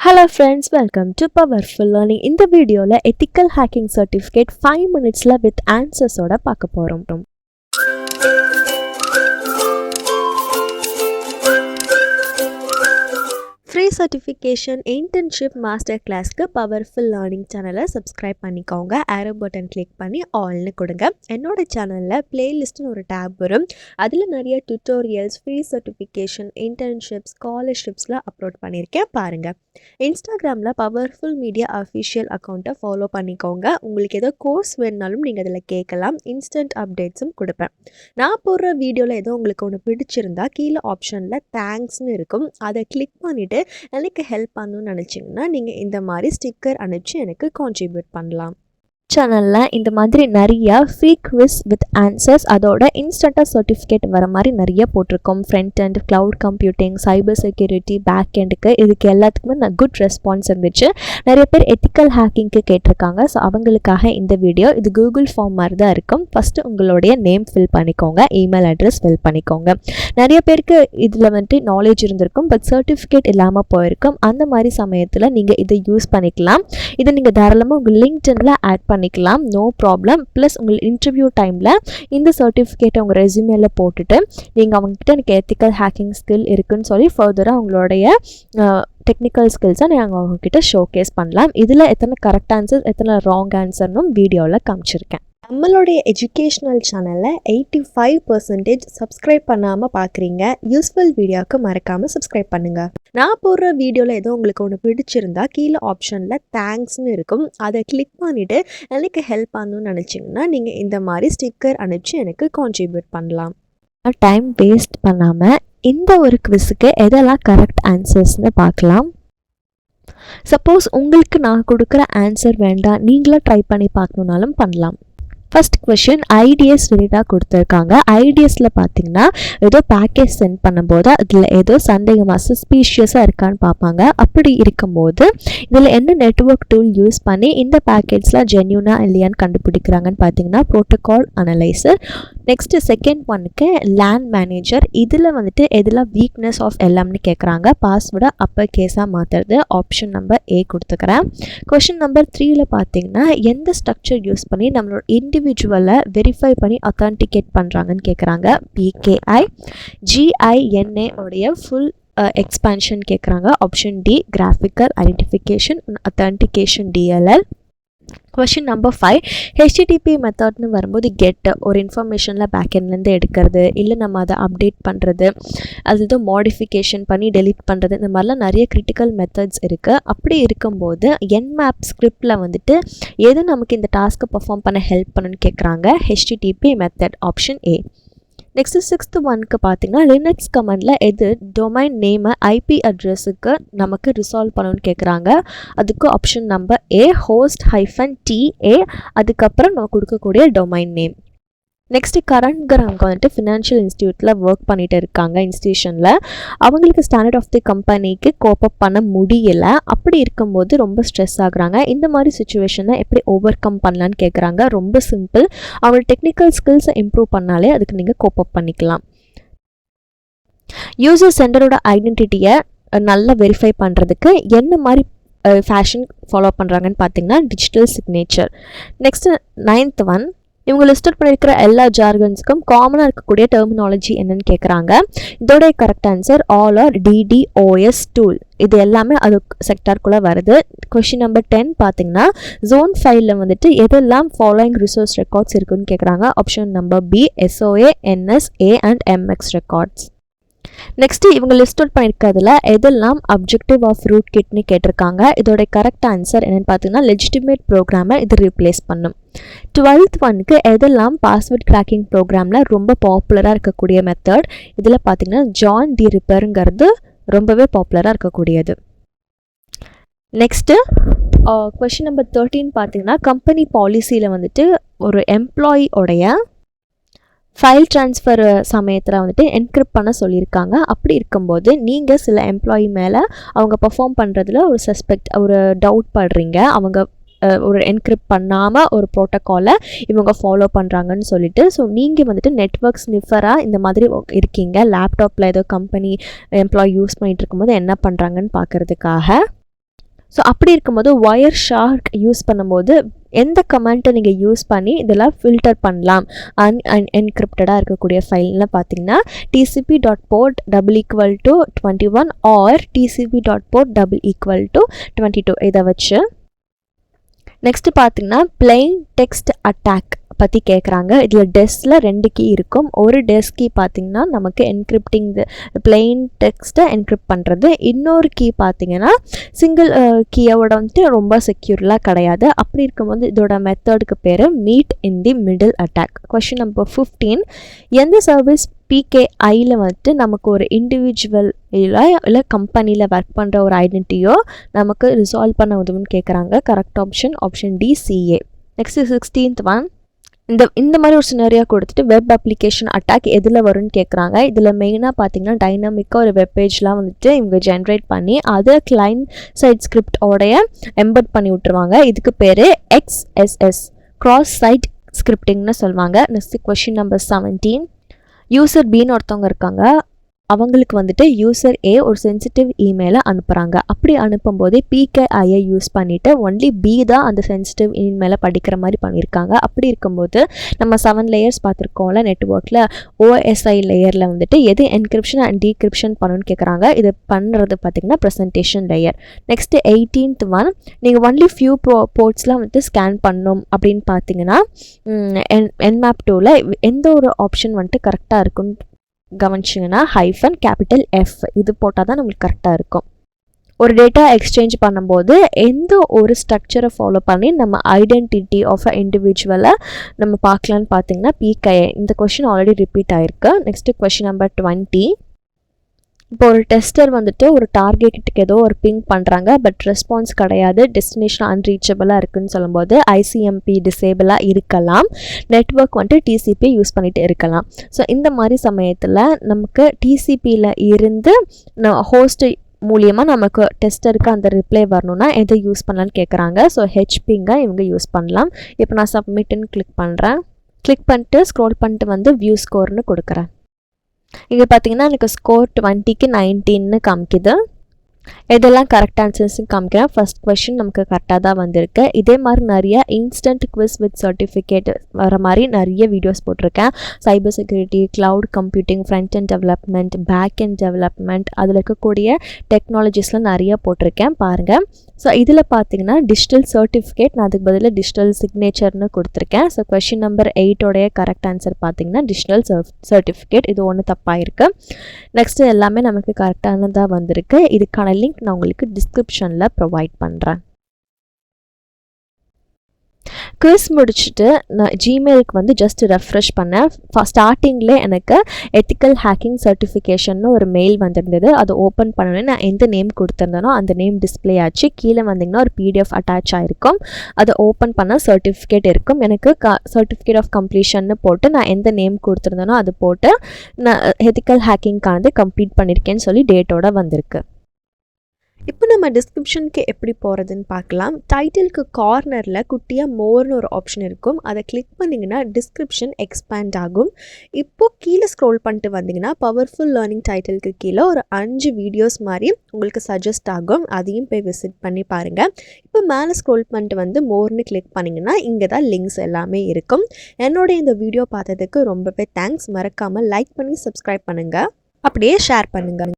Hello friends, welcome to Powerful Learning. In the video, ethical hacking certificate 5 minutes with answers oda paaka porom. Free certification internship master class ku Powerful Learning channel subscribe பண்ணிக்கோங்க. arrow button click பண்ணி all னு கொடுங்க. என்னோட சேனல்ல playlist னு ஒரு tab வரும். அதுல நிறைய tutorials, free certification, internships, scholarships upload பண்ணிருக்கேன் பாருங்க. இன்ஸ்டாகிராம்ல Powerful Media official account follow பண்ணிக்கோங்க. உங்களுக்கு ஏதோ கோர்ஸ் வேணும்னாலும் நீங்க அதில் கேட்கலாம். இன்ஸ்டன்ட் அப்டேட்ஸும் கொடுப்பேன். நான் போடுற வீடியோவில் ஏதோ உங்களுக்கு ஒன்று பிடிச்சிருந்தா கீழே ஆப்ஷனில் தேங்க்ஸ்னு இருக்கும். அதை கிளிக் பண்ணிவிட்டு எனக்கு ஹெல்ப் பண்ணணும்னு நினச்சிங்கன்னா நீங்கள் இந்த மாதிரி ஸ்டிக்கர் அனுப்பிச்சு எனக்கு கான்ட்ரிபியூட் பண்ணலாம். சேனலில் இந்த மாதிரி நிறையா ஃப்ரீ குவிஸ் வித் ஆன்சர்ஸ் அதோட இன்ஸ்டண்ட்டாக சர்டிஃபிகேட் வர மாதிரி நிறைய போட்டிருக்கோம். Front and cloud computing, cyber security, back எண்டுக்கு இதுக்கு எல்லாத்துக்குமே நான் குட் ரெஸ்பான்ஸ் இருந்துச்சு. நிறைய பேர் எத்திக்கல் ஹேக்கிங்க்கு கேட்டிருக்காங்க. ஸோ அவங்களுக்காக இந்த வீடியோ. இது கூகுள் ஃபார்ம் மாதிரி தான் இருக்கும். ஃபஸ்ட்டு உங்களுடைய நேம் ஃபில் பண்ணிக்கோங்க, இமெயில் அட்ரஸ் ஃபில் பண்ணிக்கோங்க. நிறைய பேருக்கு இதில் வந்துட்டு நாலேஜ் இருந்திருக்கும், பட் சர்டிஃபிகேட் இல்லாமல் போயிருக்கும். அந்த மாதிரி சமயத்தில் நீங்கள் இதை யூஸ் பண்ணிக்கலாம். இதை நீங்கள் தாராளமாக உங்கள் லிங்க்டின்ல ஆட் பண்ணிக்கலாம், நோ ப்ராப்ளம். ப்ளஸ் உங்கள் இன்டர்வியூ டைமில் இந்த சர்டிஃபிகேட்டை உங்கள் ரெஸ்யூமேல போட்டுட்டு நீங்கள் அவங்ககிட்ட எனக்கு எத்திக்கல் ஹேக்கிங் ஸ்கில் இருக்குன்னு சொல்லி ஃபர்தராக உங்களுடைய டெக்னிக்கல் ஸ்கில்ஸை நீங்கள் அவங்கக்கிட்ட ஷோகேஸ் பண்ணலாம். இதில் எத்தனை கரெக்ட் ஆன்சர்ஸ் எத்தனை ராங் ஆன்சர்னும் வீடியோவில் காமிச்சிருக்கேன். நம்மளுடைய எஜுகேஷ்னல் சேனலை 85% சப்ஸ்கிரைப் பண்ணாமல் பார்க்குறீங்க. யூஸ்ஃபுல் வீடியோவுக்கு மறக்காமல் சப்ஸ்கிரைப் பண்ணுங்கள். நான் போடுற வீடியோவில் ஏதோ உங்களுக்கு ஒன்று பிடிச்சிருந்தா கீழே ஆப்ஷனில் தேங்க்ஸ்னு இருக்கும். அதை கிளிக் பண்ணிவிட்டு எனக்கு ஹெல்ப் பண்ணணும்னு நினச்சிங்கன்னா நீங்கள் இந்த மாதிரி ஸ்டிக்கர் அனுப்பிச்சு எனக்கு கான்ட்ரிபியூட் பண்ணலாம். டைம் வேஸ்ட் பண்ணாமல் இந்த ஒரு குவிஸுக்கு எதெல்லாம் கரெக்ட் ஆன்சர்ஸ்னு பார்க்கலாம். சப்போஸ் உங்களுக்கு நான் கொடுக்குற ஆன்சர் வேண்டாம், நீங்களே ட்ரை பண்ணி பார்க்கணுன்னாலும் பண்ணலாம். ஃபர்ஸ்ட் கொஷின் ஐடிஎஸ் ரிலேட்டாக கொடுத்துருக்காங்க. ஐடிஎஸில் பார்த்தீங்கன்னா ஏதோ பேக்கேஜ் சென்ட் பண்ணும்போது அதில் ஏதோ சந்தேகமாக சஸ்பீஷியஸாக இருக்கான்னு பார்ப்பாங்க. அப்படி இருக்கும்போது இதில் என்ன நெட்வொர்க் டூல் யூஸ் பண்ணி இந்த பேக்கேஜ்லாம் ஜென்யூனாக இல்லையான்னு கண்டுபிடிக்கிறாங்கன்னு பார்த்தீங்கன்னா ப்ரோட்டோகால் அனலைசர். நெக்ஸ்ட்டு செகண்ட் ஒன்னுக்கு லேண்ட் மேனேஜர். இதில் வந்துட்டு எதெல்லாம் வீக்னஸ் ஆஃப் எல்லாம்னு கேட்குறாங்க. பாஸ்வேர்டை அப்பர் கேஸாக மாற்றுறது. ஆப்ஷன் நம்பர் ஏ கொடுத்துக்கிறேன். கொஷின் நம்பர் 3ல் பார்த்தீங்கன்னா எந்த ஸ்ட்ரக்சர் யூஸ் பண்ணி நம்மளோட இண்டிவிஜுவலை வெரிஃபை பண்ணி அத்தான்டிகேட் பண்ணுறாங்கன்னு கேட்குறாங்க. பிகேஐ. ஜிஐஎன்ஏ உடைய ஃபுல் எக்ஸ்பான்ஷன் கேட்குறாங்க. Option D graphical identification authentication DLL. Question number 5 HTTP மெத்தட்னு வரும்போது கெட் ஒரு இன்ஃபர்மேஷனில் பேக்கெண்ட்லேருந்து எடுக்கிறது, இல்லை நம்ம அதை அப்டேட் பண்ணுறது, அது ஏதோ மாடிஃபிகேஷன் பண்ணி டெலீட் பண்ணுறது, இந்த மாதிரிலாம் நிறைய கிரிட்டிக்கல் மெத்தட்ஸ் இருக்குது. அப்படி இருக்கும்போது என்மேப் ஸ்கிரிப்டில் வந்துட்டு எது நமக்கு இந்த டாஸ்க்கை பர்ஃபார்ம் பண்ண ஹெல்ப் பண்ணுன்னு கேட்குறாங்க. HTTP method. Option A. Next 6th ஒன்க்கு பார்த்தீங்கன்னா லினக்ஸ் கமெண்டில் எது டொமைன் நேமை ஐபி அட்ரஸுக்கு நமக்கு ரிசால்வ் பண்ணணும்னு கேட்குறாங்க. அதுக்கு ஆப்ஷன் நம்பர் ஏ host-ta. அதுக்கப்புறம் நம்ம கொடுக்கக்கூடிய டொமைன் நேம். நெக்ஸ்ட்டு கரண்ட்கிறவங்க வந்துட்டு ஃபினான்ஷியல் இன்ஸ்டியூட்டில் ஒர்க் பண்ணிகிட்டு இருக்காங்க. இன்ஸ்டியூஷனில் அவங்களுக்கு ஸ்டாண்டர்ட் ஆஃப் தி கம்பெனிக்கு கோப்பப் பண்ண முடியலை. அப்படி இருக்கும்போது ரொம்ப ஸ்ட்ரெஸ் ஆகுறாங்க. இந்த மாதிரி சுச்சுவேஷனை எப்படி ஓவர் கம் பண்ணலான்னு கேட்குறாங்க. ரொம்ப சிம்பிள். அவங்களோட டெக்னிக்கல் ஸ்கில்ஸை இம்ப்ரூவ் பண்ணாலே அதுக்கு நீங்கள் கோப்பப் பண்ணிக்கலாம். யூசர் சென்டரோட ஐடென்டிட்டியை நல்லா வெரிஃபை பண்ணுறதுக்கு என்ன மாதிரி ஃபேஷன் ஃபாலோ பண்ணுறாங்கன்னு பார்த்தீங்கன்னா digital signature. Next 9th one இவங்க லிஸ்ட் பண்ணியிருக்கிற எல்லா ஜார்கன்ஸுக்கும் காமனாக இருக்கக்கூடிய டெர்மினாலஜி என்னன்னு கேட்குறாங்க. இதோடைய correct answer all are DDoS tool. இது எல்லாமே அது செக்டார்க்குள்ளே வருது. கொஷின் நம்பர் 10 பார்த்தீங்கன்னா ஜோன் ஃபைலில் வந்துட்டு எதெல்லாம் ஃபாலோயிங் ரிசோர்ஸ் ரெக்கார்ட்ஸ் இருக்குன்னு கேட்குறாங்க. Option number B SOA, NSA and MX records. Next இவங்க லிஸ்ட் அவுட் பண்ணியிருக்கிறதுல எதெல்லாம் அப்ஜெக்டிவ் ஆஃப் ரூட் கிட்னு கேட்டிருக்காங்க. இதோட கரெக்ட் ஆன்சர் என்னென்னு பார்த்தீங்கன்னா லெஜிட்டிமேட் ப்ரோக்ராமை இது ரீப்ளேஸ் பண்ணும். 12th ஒன்க்கு எதெல்லாம் பாஸ்வேர்ட் கிராக்கிங் ப்ரோக்ராமில் ரொம்ப பாப்புலராக இருக்கக்கூடிய மெத்தட். இதில் பார்த்தீங்கன்னா ஜான் தி ரிப்பருங்கிறது ரொம்பவே பாப்புலராக இருக்கக்கூடியது. நெக்ஸ்ட்டு கொஷின் நம்பர் 13 பார்த்தீங்கன்னா கம்பெனி பாலிசியில் வந்துட்டு ஒரு எம்ப்ளாயியோடைய ஃபைல் ட்ரான்ஸ்ஃபர் சமயத்தில் வந்துட்டு என்கிரிப்ட் பண்ண சொல்லியிருக்காங்க. அப்படி இருக்கும்போது நீங்கள் சில எம்ப்ளாயி மேலே அவங்க பர்ஃபார்ம் பண்ணுறதுல ஒரு டவுட் படுறீங்க. அவங்க ஒரு என்கிரிப்ட் பண்ணாமல் ஒரு ப்ரோட்டோக்காலை இவங்க ஃபாலோ பண்ணுறாங்கன்னு சொல்லிட்டு. ஸோ நீங்கள் வந்துட்டு நெட்வொர்க் ஸ்னிஃபராக இந்த மாதிரி இருக்கீங்க. லேப்டாப்பில் ஏதோ கம்பெனி எம்ப்ளாயி யூஸ் பண்ணிகிட்டு இருக்கும்போது என்ன பண்ணுறாங்கன்னு பார்க்குறதுக்காக ஸோ அப்படி இருக்கும்போது ஒயர் ஷார்க் யூஸ் பண்ணும்போது எந்த கமெண்ட்டை நீங்கள் யூஸ் பண்ணி இதெல்லாம் ஃபில்டர் பண்ணலாம் என்கிரிப்டடாக இருக்கக்கூடிய ஃபைல்னு பார்த்தீங்கன்னா tcp.port =21 ஆர் tcp.port =22 இதை வச்சு. நெக்ஸ்ட் பார்த்தீங்கன்னா பிளெயின் டெக்ஸ்ட் அட்டாக் பற்றி கேட்குறாங்க. இதில் டெஸ்கில் 2 கீ இருக்கும். ஒரு டெஸ்க் கீ பார்த்திங்கன்னா நமக்கு என்கிரிப்டிங் பிளெயின் டெக்ஸ்ட்டை என்கிரிப்ட் பண்ணுறது. இன்னொரு கீ பார்த்திங்கன்னா சிங்கிள் கீயோட வந்துட்டு ரொம்ப செக்யூர்லாம் கிடையாது. அப்படி இருக்கும்போது இதோட மெத்தடுக்கு பேர் meet in the middle attack. Question number 15, எந்த சர்வீஸ் PKIயில் வந்துட்டு நமக்கு ஒரு இண்டிவிஜுவல் இல்லை கம்பெனியில் ஒர்க் பண்ணுற ஒரு ஐடென்டிட்டியோ நமக்கு ரிசால்வ் பண்ண உதவுன்னு கேட்குறாங்க. Correct option D CA. Next 16th one, இந்த மாதிரி ஒரு சினரியா கொடுத்துட்டு வெப் அப்ளிகேஷன் அட்டாக் எதில் வரும்னு கேட்குறாங்க. இதில் மெயினாக பார்த்தீங்கன்னா டைனாமிக்காக ஒரு வெப் பேஜ்லாம் வந்துட்டு இவங்க ஜென்ரேட் பண்ணி அதை கிளைண்ட் சைட் ஸ்கிரிப்டோடைய எம்பெட் பண்ணி விட்டுருவாங்க. இதுக்கு பேர் XSS கிராஸ் சைட் ஸ்கிரிப்டிங்னு சொல்லுவாங்க. நெக்ஸ்ட் கொஷின் நம்பர் 17, யூசர் பின்னு ஒருத்தவங்க இருக்காங்க. அவங்களுக்கு வந்துட்டு யூசர் A ஒரு சென்சிட்டிவ் இமெயிலை அனுப்புகிறாங்க. அப்படி அனுப்பும்போதே PKIயை யூஸ் பண்ணிவிட்டு ஒன்லி B தான் அந்த சென்சிட்டிவ் இமெயிலை படிக்கிற மாதிரி பண்ணியிருக்காங்க. அப்படி இருக்கும்போது நம்ம 7 லேயர்ஸ் பார்த்துருக்கோம்ல நெட்ஒர்க்கில், OSI லேயரில் வந்துட்டு எது என்கிரிப்ஷன் அண்ட் டீக்ரிப்ஷன் பண்ணணும்னு கேட்குறாங்க. இது பண்ணுறது பார்த்திங்கன்னா presentation layer. Next 18th one, நீங்கள் ஒன்லி ஃபியூ போர்ட்ஸ்லாம் வந்துட்டு ஸ்கேன் பண்ணணும் அப்படின்னு பார்த்தீங்கன்னா Nmap 2ல் எந்த ஒரு ஆப்ஷன் வந்துட்டு கரெக்டாக இருக்குன்னு கவனிச்சிங்கன்னா -F இது போட்டால் தான் நம்மளுக்கு கரெக்டாக இருக்கும். ஒரு டேட்டா எக்ஸ்சேஞ்ச் பண்ணும்போது எந்த ஒரு ஸ்ட்ரக்சரை ஃபாலோ பண்ணி நம்ம ஐடென்டிட்டி ஆஃப் அ இண்டிவிஜுவலை நம்ம பார்க்கலான்னு பார்த்தீங்கன்னா PKI. இந்த கொஷின் ஆல்ரெடி ரிப்பீட் ஆகிருக்கு. நெக்ஸ்ட்டு கொஷின் நம்பர் 20, இப்போ ஒரு டெஸ்டர் வந்துட்டு ஒரு டார்கெட்டுக்கு ஏதோ ஒரு பிங் பண்ணுறாங்க, பட் ரெஸ்பான்ஸ் கிடையாது, டெஸ்டினேஷன் அன்ரீச்சபிளாக இருக்குதுன்னு சொல்லும்போது ICMP டிசேபிளாக இருக்கலாம், நெட்வொர்க் வந்துட்டு TCP யூஸ் பண்ணிட்டு இருக்கலாம். ஸோ இந்த மாதிரி சமயத்தில் நமக்கு TCPயில் இருந்து ஹோஸ்ட் மூலியமாக நமக்கு டெஸ்டருக்கு அந்த ரிப்ளை வரணும்னா எதை யூஸ் பண்ணலான்னு கேட்குறாங்க. ஸோ HPங்க இவங்க யூஸ் பண்ணலாம். இப்போ நான் சப்மிட்டுன்னு கிளிக் பண்ணுறேன். கிளிக் பண்ணிட்டு ஸ்க்ரோல் பண்ணிட்டு வந்து வியூ ஸ்கோர்னு கொடுக்குறேன். இங்கே பார்த்தீங்கன்னா எனக்கு ஸ்கோர் 20க்கு 19ன்னு காமிக்குது. இதெல்லாம் கரெக்ட் ஆன்சர்ஸ்ன்னு காமிக்கிறேன். ஃபர்ஸ்ட் கொஷின் நமக்கு கரெக்டாக தான் வந்திருக்கு. இதே மாதிரி நிறைய இன்ஸ்டன்ட் குவிஸ் வித் சர்டிஃபிகேட் வர மாதிரி நிறைய வீடியோஸ் போட்டிருக்கேன். Cyber security, cloud computing, front and development, back and development, அதில் இருக்கக்கூடிய டெக்னாலஜிஸ்லாம் நிறைய போட்டிருக்கேன் பாருங்கள். ஸோ இதில் பார்த்தீங்கன்னா டிஜிட்டல் சர்டிஃபிகேட், நான் அதுக்கு பதிலாக டிஜிட்டல் சிக்னேச்சர்னு கொடுத்துருக்கேன். So question number 8 correct answer பார்த்தீங்கன்னா டிஜிட்டல் சர்டிஃபிகேட். இது ஒன்று தப்பாக இருக்குது. நெக்ஸ்ட்டு எல்லாமே நமக்கு கரெக்டானதாக வந்திருக்கு. இதுக்கான லிங்க் நான் உங்களுக்கு டிஸ்கிரிப்ஷனில் ப்ரொவைட் பண்ணுறேன். குவிஸ் முடிச்சுட்டு நான் ஜிமெயிலுக்கு வந்து ஜஸ்ட் ரெஃப்ரெஷ் பண்ணேன். ஸ்டார்டிங்கில் எனக்கு எத்திக்கல் ஹேக்கிங் சர்டிஃபிகேஷன்னு ஒரு மெயில் வந்திருந்தது. அதை ஓப்பன் பண்ணோன்னே நான் எந்த நேம் கொடுத்துருந்தேனோ அந்த நேம் டிஸ்பிளே ஆச்சு. கீழே வந்திங்கன்னா ஒரு PDF அட்டாச் ஆகிருக்கும். அதை ஓப்பன் பண்ண சர்டிஃபிகேட் இருக்கும். எனக்கு சர்டிஃபிகேட் ஆஃப் கம்ப்ளீஷன்னு போட்டு நான் எந்த நேம் கொடுத்துருந்தேனோ அது போட்டு நான் எத்திக்கல் ஹேக்கிங்கானது கம்ப்ளீட் பண்ணியிருக்கேன்னு சொல்லி டேட்டோட வந்திருக்கு. இப்போ நம்ம டிஸ்கிரிப்ஷனுக்கு எப்படி போகிறதுன்னு பார்க்கலாம். டைட்டிலுக்கு கார்னரில் குட்டியாக மோர்னு ஒரு ஆப்ஷன் இருக்கும். அதை கிளிக் பண்ணிங்கன்னா டிஸ்கிரிப்ஷன் எக்ஸ்பேண்ட் ஆகும். இப்போது கீழே ஸ்க்ரோல் பண்ணிட்டு வந்தீங்கன்னா பவர்ஃபுல் லேர்னிங் டைட்டிலுக்கு கீழே ஒரு 5 வீடியோஸ் மாதிரி உங்களுக்கு சஜஸ்ட் ஆகும். அதையும் போய் விசிட் பண்ணி பாருங்கள். இப்போ மேலே ஸ்க்ரோல் பண்ணிட்டு வந்து மோர்னு கிளிக் பண்ணிங்கன்னா இங்கே தான் லிங்க்ஸ் எல்லாமே இருக்கும். என்னோட இந்த வீடியோ பார்த்ததுக்கு ரொம்பவே தேங்க்ஸ். மறக்காமல் லைக் பண்ணி சப்ஸ்கிரைப் பண்ணுங்கள், அப்படியே ஷேர் பண்ணுங்கள்.